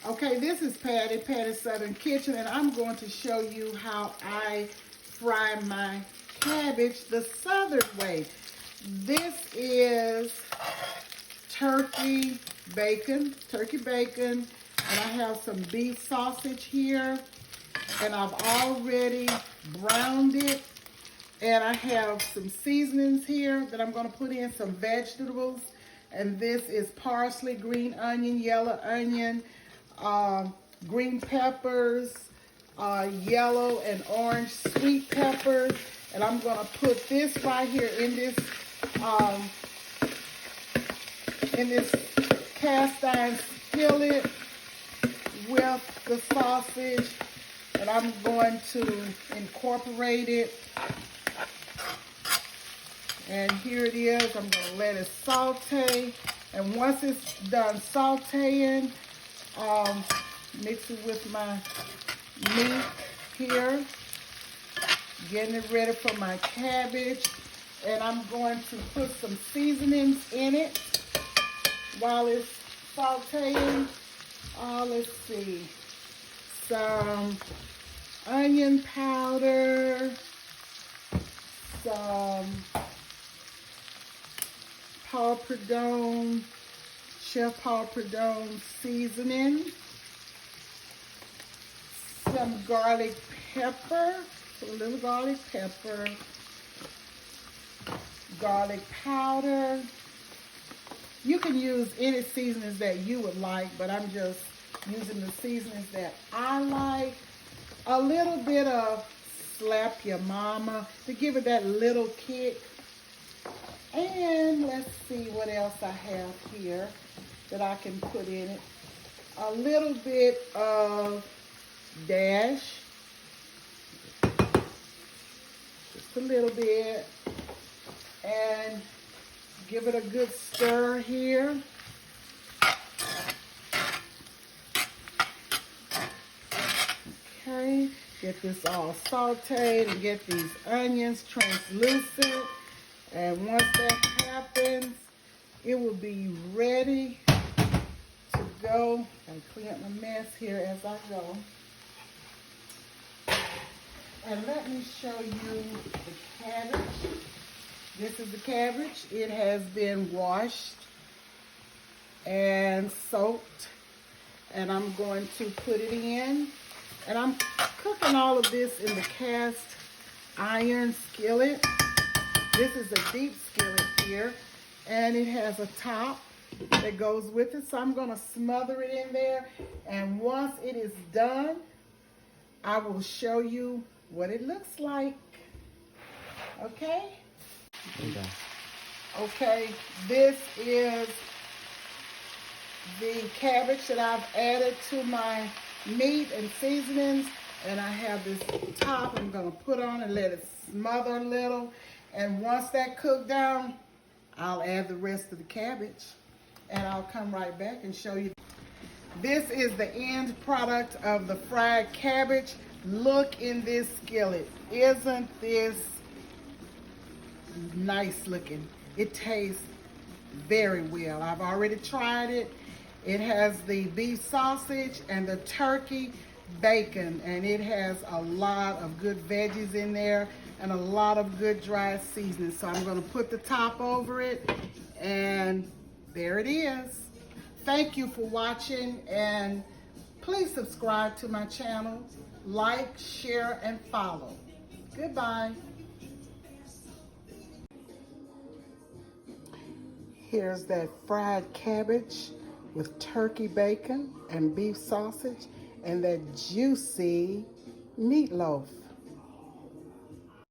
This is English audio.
Okay, this is Patty's Southern Kitchen, and I'm going to show you how I fry my cabbage the Southern way. This is turkey bacon, and I have some beef sausage here, and I've already browned it, and I have some seasonings here that I'm going to put in, some vegetables, and this is parsley, green onion, yellow onion, green peppers, yellow and orange sweet peppers, and I'm going to put this right here in this cast iron skillet with the sausage, and I'm going to incorporate it. And here it is. I'm going to let it saute, and once it's done sauteing, mix it with my meat here, getting it ready for my cabbage, and I'm going to put some seasonings in it while it's sauteing. Let's see, some onion powder, some Chef Paul Prudhomme seasoning, some garlic pepper, a little garlic pepper, garlic powder. You can use any seasonings that you would like, but I'm just using the seasonings that I like. A little bit of Slap Your Mama to give it that little kick. And let's see what else I have here that I can put in it. A little bit of Dash. Just a little bit. And give it a good stir here. Okay, get this all sauteed and get these onions translucent. And once that happens, it will be ready to go. I'll clean up my mess here as I go. And let me show you the cabbage. This is the cabbage. It has been washed and soaked. And I'm going to put it in. And I'm cooking all of this in the cast iron skillet. This is a deep skillet here, and it has a top that goes with it. So I'm going to smother it in there, and once it is done, I will show you what it looks like. Okay? Okay, this is the cabbage that I've added to my meat and seasonings, and I have this top I'm going to put on and let it smother a little. And once that cooked down, I'll add the rest of the cabbage, and I'll come right back and show you. This is the end product of the fried cabbage. Look in this skillet. Isn't this nice looking? It tastes very well. I've already tried it. It has the beef sausage and the turkey bacon, and it has a lot of good veggies in there and a lot of good dry seasoning. So I'm going to put the top over it, and there it is. Thank you for watching, and please subscribe to my channel, like, share, and follow. Goodbye. Here's that fried cabbage with turkey bacon and beef sausage and that juicy meatloaf.